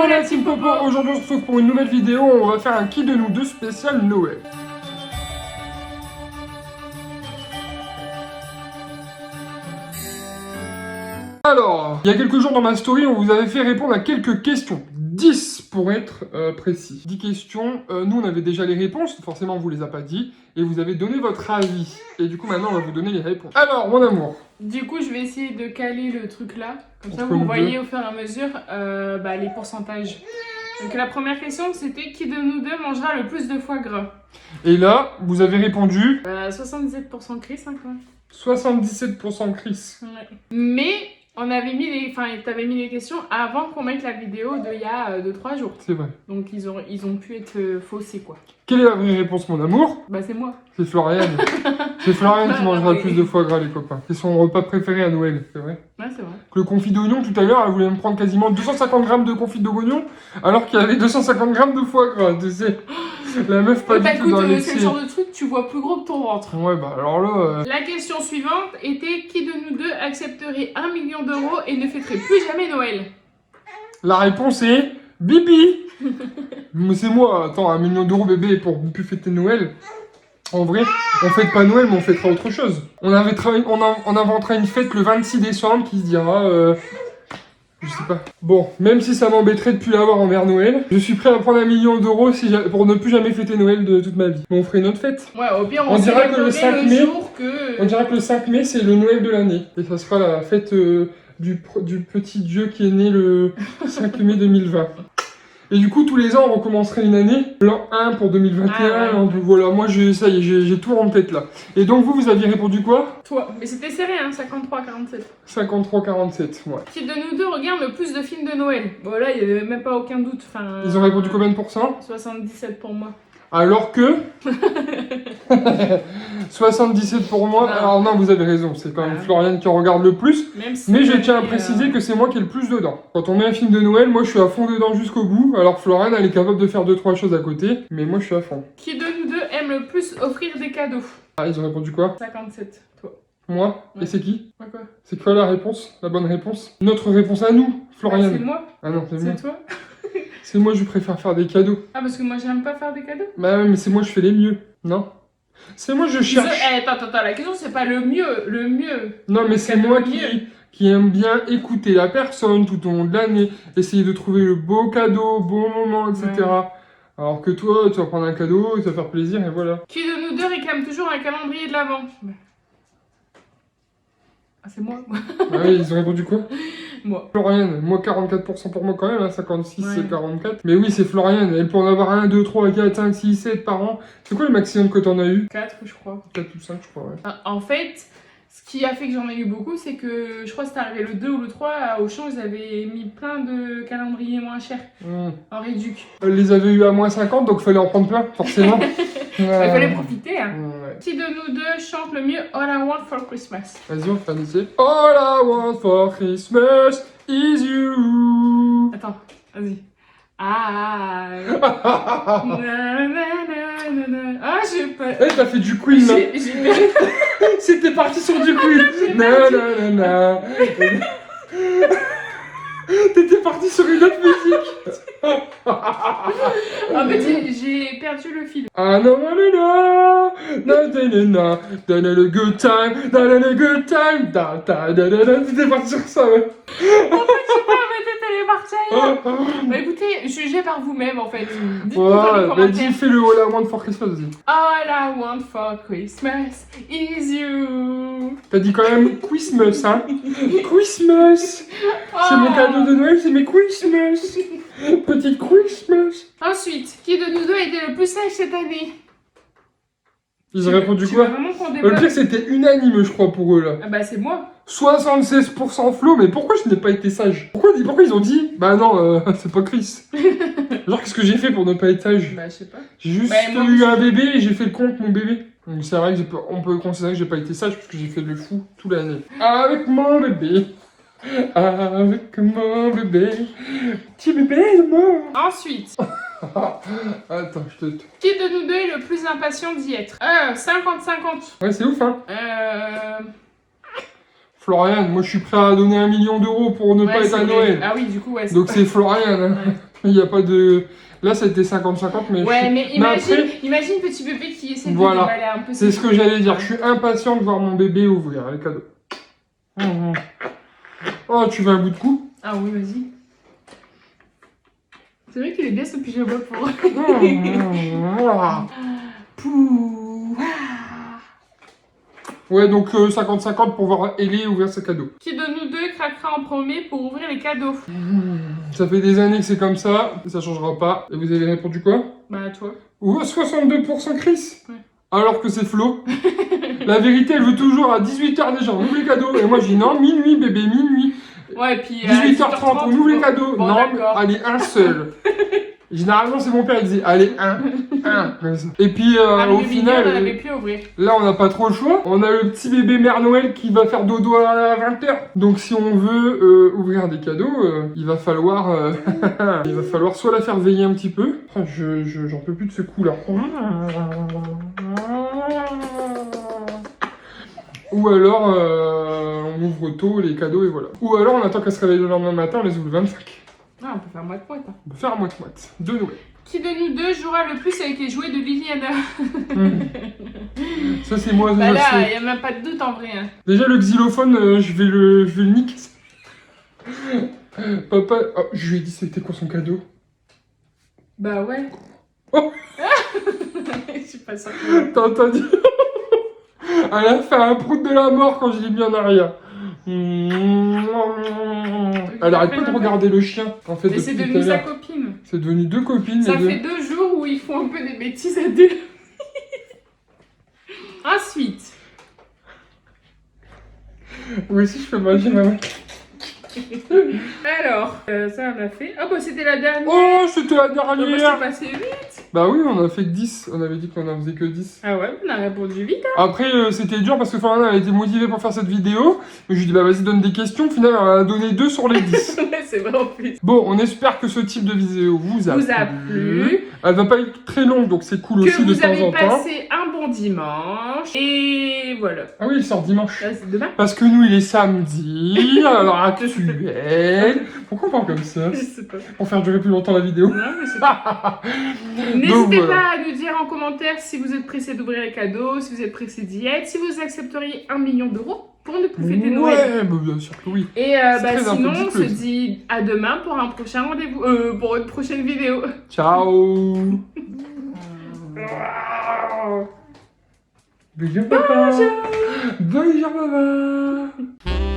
Hello la team Popo, aujourd'hui on se retrouve pour une nouvelle vidéo, on va faire un qui de nous deux spécial Noël. Alors, il y a quelques jours dans ma story, on vous avait fait répondre à quelques questions. 10 pour être précis. 10 questions, nous on avait déjà les réponses, forcément on vous les a pas dit, et vous avez donné votre avis. Et du coup maintenant on va vous donner les réponses. Alors, mon amour. Du coup, je vais essayer de caler le truc là. Comme ça, Entre vous nous voyez deux. au fur et à mesure les pourcentages. Donc, la première question, c'était qui de nous deux mangera le plus de foie gras? Et là, vous avez répondu 77% Chris, hein, quoi. 77% Chris. Ouais. Mais on avait mis les, t'avais mis les questions avant qu'on mette la vidéo de il y a 2-3 jours. C'est vrai. Donc, ils ont pu être faussés, quoi. Quelle est la vraie réponse, mon amour? Bah, c'est moi. C'est Floriane. C'est Floriane qui mangera Ah, le oui. plus de foie gras, les copains. C'est son repas préféré à Noël, c'est vrai. Ouais, c'est vrai. Que le confit d'oignon, tout à l'heure, elle voulait me prendre quasiment 250 grammes de confit d'oignon, alors qu'il y avait 250 grammes de foie gras, tu sais. La meuf pas Bah, du tout dans écoute, c'est l'excès. le genre de truc, tu vois plus gros que ton ventre. Ouais, bah alors là... La question suivante était qui de nous deux accepterait 1 million d'euros et ne fêterait plus jamais Noël? La réponse est... Bibi. Mais c'est moi, attends, 1 million d'euros bébé pour plus fêter Noël. En vrai, on fête pas Noël, mais on fêtera autre chose. On inventera une fête le 26 décembre qui se dira... Je sais pas. Bon, même si ça m'embêterait de plus l'avoir envers Noël, je suis prêt à prendre 1 million d'euros pour ne plus jamais fêter Noël de toute ma vie. Mais on ferait une autre fête. Ouais, au pire, On dira que le 5 mai, jour que... On dira que le 5 mai, c'est le Noël de l'année. Et ça sera la fête du petit Dieu qui est né le 5 mai 2020. Et du coup, tous les ans, on recommencerait une année. L'an 1 pour 2021. Ah, ouais. Voilà, moi, ça y est, j'ai tout en tête là. Et donc, vous aviez répondu quoi? Toi. Mais c'était serré, hein, 53-47. 53-47, ouais. Qui de nous deux regarde le plus de films de Noël? Bon, là, il n'y avait même pas aucun doute. Enfin, Ils ont répondu combien de pourcents? 77 pour moi. Alors que 77 pour moi. Non. Alors non, vous avez raison, c'est quand même Ah. Floriane qui en regarde le plus. Même si Mais je c'était, tiens à préciser que c'est moi qui ai le plus dedans. Quand on met un film de Noël, moi je suis à fond dedans jusqu'au bout. Alors Floriane, elle est capable de faire 2-3 choses à côté. Mais moi je suis à fond. Qui de nous deux aime le plus offrir des cadeaux? Ah, ils ont répondu quoi? 57, toi. Moi? Ouais. Et c'est qui? Ouais, quoi? C'est quoi la réponse? La bonne réponse? Notre réponse à nous, Ah, Floriane. c'est moi? Ah non, c'est moi. C'est toi? C'est moi, je préfère faire des cadeaux. Ah, parce que moi, j'aime pas faire des cadeaux? Bah ouais, mais c'est moi, je fais les mieux. Non? C'est moi, je cherche. Attends, la question c'est pas le mieux, le mieux. Non, mais c'est Cadeau moi mieux. qui aime bien écouter la personne tout au long de l'année, essayer de trouver le beau cadeau, bon moment, etc. Ouais. Alors que toi, tu vas prendre un cadeau, ça va faire plaisir, et voilà. Qui de nous deux réclame toujours un calendrier de l'Avent? Ah, c'est moi. Ah oui, ils ont répondu quoi? Moi. Floriane, moi 44% pour moi quand même, hein, 56 Ouais. c'est 44. Mais oui, c'est Floriane, elle peut en avoir 1, 2, 3, 4, 5, 6, 7 par an. C'est quoi le maximum que t'en as eu? 4, je crois. 4 ou 5, je crois, ouais. En fait, ce qui a fait que j'en ai eu beaucoup, c'est que je crois que c'était arrivé le 2 ou le 3, à Auchan, ils avaient mis plein de calendriers moins chers en réduc. Elle les avait eu à moins 50, donc fallait en prendre plein, forcément. Il fallait profiter, hein. Ouais. Qui de nous deux chante le mieux All I Want for Christmas? Vas-y, on fait un essai. All I want for Christmas is you. Attends, vas-y. Ah, ah, j'ai pas. Eh, t'as fait du Queen là. J'ai C'était parti sur du Queen. Na. T'étais parti sur une autre musique. En fait, j'ai perdu le fil. Ah non, na a good time, a good time, T'étais parti sur ça, ouais. En fait, j'ai pas arrêté de télémarcher ailleurs. Bah écoutez, jugez par vous-même en fait. Dites-moi dans les Ouais, bah commentaires. dis, fais le All I Want for Christmas, vas-y. All I want for Christmas is you. T'as dit quand même Christmas, hein. Christmas. C'est mon cadeau de Noël, c'est mes Christmas. Petite Christmas. Ensuite, qui de nous deux a été le plus sage cette année? Ils ont répondu Tu quoi? veux vraiment qu'on Le développe? pire, c'était unanime, je crois, pour eux, là. Ah bah c'est moi. 76% Flo, mais pourquoi je n'ai pas été sage? Pourquoi ils ont dit? Bah non, c'est pas Chris. Genre, qu'est-ce que j'ai fait pour ne pas être sage? Bah je sais pas. J'ai juste Bah, moi, eu un bébé et j'ai fait le con avec mon bébé. Donc c'est vrai on peut considérer que j'ai pas été sage parce que j'ai fait le fou toute l'année. Avec mon bébé. Avec mon bébé. Petit bébé de moi. Ensuite, Attends, je te... qui de nous deux est le plus impatient d'y être? 50-50. Ouais, c'est ouf, hein. Floriane, moi je suis prêt à donner 1 million d'euros pour ne pas être à Noël. Ah oui, du coup, ouais. Donc c'est Floriane, hein. Ouais. Il n'y a pas de... Là, c'était 50-50, mais Ouais, mais imagine, après, imagine petit bébé qui essaie de Voilà. déballer un peu. c'est ce que j'allais dire. Je suis impatient de voir mon bébé ouvrir les cadeaux. Oh, tu veux un bout de cou? Ah oui, vas-y. C'est vrai qu'il est bien ce pyjama pour... Pouh. Ouais, donc 50-50 pour voir Ellie ouvrir ses cadeaux. Qui de nous deux craquera en premier pour ouvrir les cadeaux? Ça fait des années que c'est comme ça, ça changera pas. Et vous avez répondu quoi? Bah toi. Oh, 62% Chris. Ouais. Alors que c'est Flo. La vérité, elle veut toujours à 18h déjà, on ouvre les cadeaux. Et moi, je dis non, minuit, bébé, minuit. Ouais, puis 18h30, on ouvre les cadeaux. Bon, non, d'accord. allez, un seul. Généralement, c'est mon père, il disait, allez, un. Et puis, au on final, n'avait plus à ouvrir. là, on n'a pas trop le choix. On a le petit bébé Mère Noël qui va faire dodo à 20h. Donc, si on veut ouvrir des cadeaux, il va falloir il va falloir soit la faire veiller un petit peu. Oh, j'en peux plus de ce coup-là. Ou alors, on ouvre tôt les cadeaux et voilà. Ou alors, on attend qu'elle se réveille le lendemain matin, on les ouvre le 25. Ah, on peut faire moite-moite. Hein. On peut faire moite-moite. De Noël. Qui de nous deux jouera le plus avec les jouets de Liliana? Ça, c'est moi, Bah je là, sais. y a même pas de doute en vrai. Hein. Déjà, le xylophone, je vais le niquer. Papa, oh, je lui ai dit c'était quoi son cadeau? Bah ouais. Oh. Je suis pas sûre. T'as entendu? Elle a fait un prout de la mort quand je l'ai mis en arrière. Elle arrête pas de regarder le chien, en fait. Mais c'est depuis devenu tout à sa l'heure. copine. C'est devenu deux copines. Ça les deux. fait 2 jours où ils font un peu des bêtises à deux. Ensuite. Oui, si je peux manger, maman. Alors, ça on a fait. Ah bah c'était la dernière. Oh, c'était la Ah bah, dernière. c'est passé vite. Bah oui, on a fait que 10. On avait dit qu'on en faisait que 10. Ah ouais, on a répondu vite. Hein. Après, c'était dur parce que Farana a été motivée pour faire cette vidéo. Mais je lui ai dit, bah vas-y, donne des questions. Au final, elle en a donné 2 sur les 10. Ouais, c'est vrai en plus. Bon, on espère que ce type de vidéo vous a Plu. Elle va pas être très longue, donc c'est cool Que aussi de vous temps avez en temps. passé un bon dimanche. Et voilà. Ah oui, il sort dimanche. Là, c'est demain. Parce que nous, il est samedi, à l'heure actuelle. Pourquoi on parle comme ça? Je sais pas. Pour faire durer plus longtemps la vidéo. Non, mais c'est pas. Donc, N'hésitez voilà. pas à nous dire en commentaire si vous êtes pressé d'ouvrir les cadeaux, si vous êtes pressé d'y être, si vous accepteriez 1 million d'euros pour nous fêter Noël. Ouais, bah, bien sûr que oui. Et C'est bah, très sinon, on se impulsif. dit à demain pour un prochain rendez-vous, pour une prochaine vidéo. Ciao. Bonjour papa. Bonjour papa.